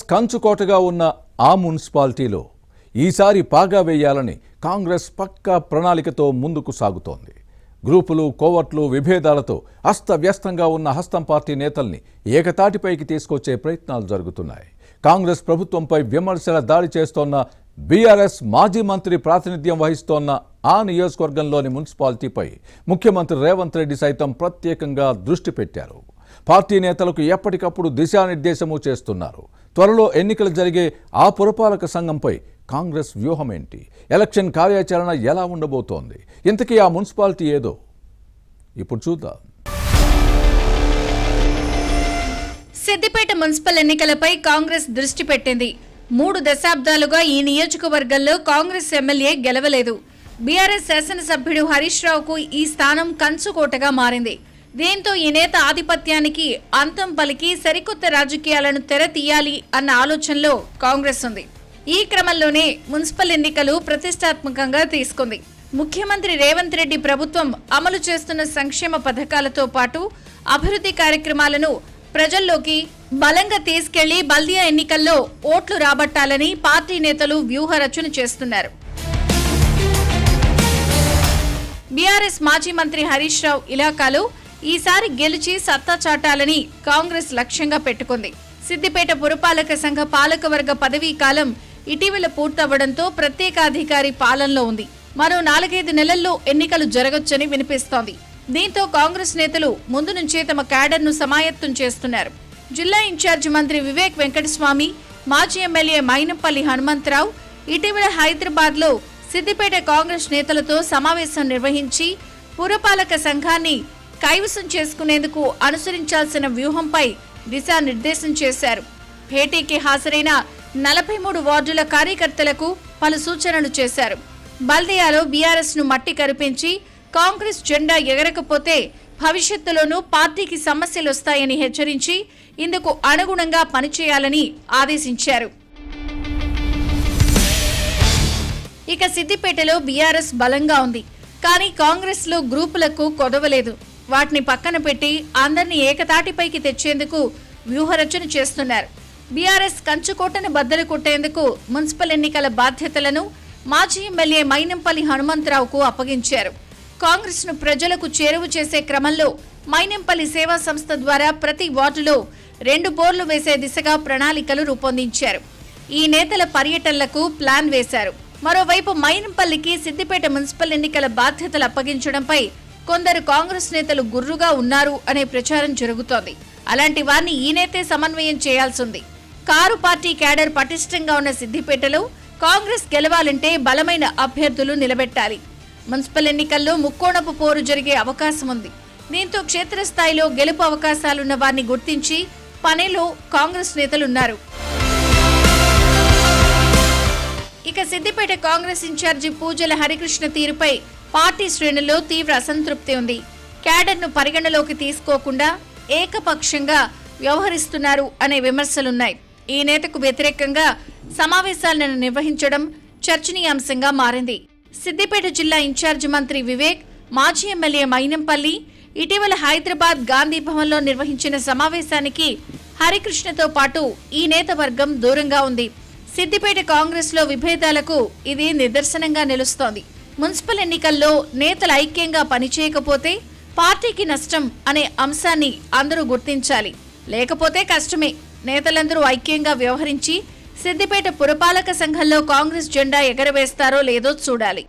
కంచుకోటగా ఉన్న ఆ మున్సిపాలిటీలో ఈసారి పాగా వేయాలని కాంగ్రెస్ పక్కా ప్రణాళికతో ముందుకు సాగుతోంది. గ్రూపులు, కోవర్ట్లు, విభేదాలతో అస్తవ్యస్తంగా ఉన్న హస్తం పార్టీ నేతల్ని ఏకతాటిపైకి తీసుకొచ్చే ప్రయత్నాలు జరుగుతున్నాయి. కాంగ్రెస్ ప్రభుత్వంపై విమర్శల దాడి చేస్తోన్న బీఆర్ఎస్ మాజీ మంత్రి ప్రాతినిధ్యం వహిస్తోన్న ఆ నియోజకవర్గంలోని మున్సిపాలిటీపై ముఖ్యమంత్రి రేవంత్ రెడ్డి సైతం ప్రత్యేకంగా దృష్టి పెట్టారు. పార్టీ నేతలకు ఎప్పటికప్పుడు దిశానిర్దేశము చేస్తున్నారు. త్వరలో ఎన్నికలు జరిగే ఆ పురపాలక సంఘంపై కాంగ్రెస్ వ్యూహం ఏంటి? ఎలక్షన్ కార్యాచరణ ఎలా ఉండబోతోంది? ఇంతకీ ఆ మున్సిపాలిటీ ఏదో ఇప్పుడు చూద్దాం. సిద్దిపేట మున్సిపల్ ఎన్నికలపై కాంగ్రెస్ దృష్టి పెట్టింది. 3 దశాబ్దాలుగా ఈ నియోజకవర్గంలో కాంగ్రెస్ ఎమ్మెల్యే గెలవలేదు. బీఆర్ఎస్ శాసనసభ్యుడు హరీష్ రావుకు ఈ స్థానం కంచుకోటగా మారింది. దీంతో ఈ నేత ఆధిపత్యానికి అంతం పలికి సరికొత్త రాజకీయాలను తెర తీయాలి అన్న ఆలోచనలో కాంగ్రెస్ ఉంది. ఈ క్రమంలోనే మున్సిపల్ ఎన్నికలు ప్రతిష్టాత్మకంగా తీసుకుంది. ముఖ్యమంత్రి రేవంత్ రెడ్డి ప్రభుత్వం అమలు చేస్తున్న సంక్షేమ పథకాలతో పాటు అభివృద్ధి కార్యక్రమాలను ప్రజల్లోకి బలంగా తీసుకెళ్లి బల్దియా ఎన్నికల్లో ఓట్లు రాబట్టాలని పార్టీ నేతలు వ్యూహ రచన చేస్తున్నారు. బీఆర్ఎస్ మాజీ మంత్రి హరీష్ రావు ఇలాకాలో ఈసారి గెలిచి సత్తా చాటాలని కాంగ్రెస్ లక్ష్యంగా పెట్టుకుంది. సిద్దిపేట పురపాలక సంఘ పాలకవర్గ పదవీ కాలం ఇటీవల పూర్తవడంతో ప్రత్యేకాధికారి పాలనలో ఉంది. మరో 4-5 నెలల్లో ఎన్నికలు జరగొచ్చని వినిపిస్తోంది. దీంతో కాంగ్రెస్ నేతలు ముందు నుంచే తమ క్యాడర్ను సమాయత్తం చేస్తున్నారు. జిల్లా ఇన్ఛార్జి మంత్రి వివేక్ వెంకటస్వామి, మాజీ ఎమ్మెల్యే మైనంపల్లి హనుమంతరావు ఇటీవల హైదరాబాద్లో సిద్దిపేట కాంగ్రెస్ నేతలతో సమావేశం నిర్వహించి పురపాలక సంఘాన్ని కైవసం చేసుకునేందుకు అనుసరించాల్సిన వ్యూహంపై దిశానిర్దేశం చేశారు. భేటీకి హాజరైన 43 వార్డుల కార్యకర్తలకు పలు సూచనలు చేశారు. బల్దియాలో బీఆర్ఎస్ ను మట్టి కరిపించి కాంగ్రెస్ జెండా ఎగరకపోతే భవిష్యత్తులోనూ పార్టీకి సమస్యలు వస్తాయని హెచ్చరించి ఇందుకు అనుగుణంగా పనిచేయాలని ఆదేశించారు. ఇక సిద్దిపేటలో బీఆర్ఎస్ బలంగా ఉంది. కానీ కాంగ్రెస్ లో గ్రూపులకు కొదవలేదు. వాటిని పక్కన పెట్టి అందరినీ ఏకతాటిపైకి తెచ్చేందుకు వ్యూహరచన చేస్తున్నారు. బీఆర్ఎస్ కంచుకోటను బద్దలు కొట్టేందుకు మున్సిపల్ ఎన్నికల బాధ్యతలను మాజీ ఎమ్మెల్యే మైనంపల్లి హనుమంతరావుకు అప్పగించారు. కాంగ్రెస్ ను ప్రజలకు చేరువ చేసే క్రమంలో మైనంపల్లి సేవా సంస్థ ద్వారా ప్రతి వార్డులో 2 బోర్లు వేసే దిశగా ప్రణాళికలు రూపొందించారు. ఈ నేతల పర్యటనలకు ప్లాన్ వేశారు. మరోవైపు మైనంపల్లికి సిద్దిపేట మున్సిపల్ ఎన్నికల బాధ్యతలు అప్పగించడంపై కొందరు కాంగ్రెస్ నేతలు గుర్రుగా ఉన్నారు అనే ప్రచారం జరుగుతోంది. అలాంటి వారిని ఈ నేతే సమన్వయం చేయాల్సింది. కారు పార్టీ క్యాడర్ పటిష్టంగా ఉన్న సిద్దిపేటలో కాంగ్రెస్ గెలవాలంటే బలమైన అభ్యర్థులు నిలబెట్టాలి. మున్సిపల్ ఎన్నికల్లో ముక్కోణపు పోరు జరిగే అవకాశం ఉంది. దీంతో క్షేత్రస్థాయిలో గెలుపు అవకాశాలున్న వారిని గుర్తించి పనిలో కాంగ్రెస్ నేతలున్నారు. ఇక సిద్దిపేట కాంగ్రెస్ ఇన్ఛార్జి పూజల హరికృష్ణ తీరుపై పార్టీ శ్రేణుల్లో తీవ్ర అసంతృప్తి ఉంది. క్యాడర్ను పరిగణలోకి తీసుకోకుండా ఏకపక్షంగా వ్యవహరిస్తున్నారు అనే విమర్శలున్నాయి. ఈ నేతకు వ్యతిరేకంగా సమావేశాలను నిర్వహించడం చర్చనీయాంశంగా మారింది. సిద్దిపేట జిల్లా ఇన్ఛార్జి మంత్రి వివేక్, మాజీ ఎమ్మెల్యే మైనంపల్లి ఇటీవల హైదరాబాద్ గాంధీ భవన్లో నిర్వహించిన సమావేశానికి హరికృష్ణతో పాటు ఈ నేత వర్గం దూరంగా ఉంది. సిద్దిపేట కాంగ్రెస్ లో విభేదాలకు ఇది నిదర్శనంగా నిలుస్తోంది. మున్సిపల్ ఎన్నికల్లో నేతలు ఐక్యంగా పనిచేయకపోతే పార్టీకి నష్టం అనే అంశాన్ని అందరూ గుర్తించాలి. లేకపోతే కష్టమే. నేతలందరూ ఐక్యంగా వ్యవహరించి సిద్దిపేట పురపాలక సంఘంలో కాంగ్రెస్ జెండా ఎగరవేస్తారో లేదో చూడాలి.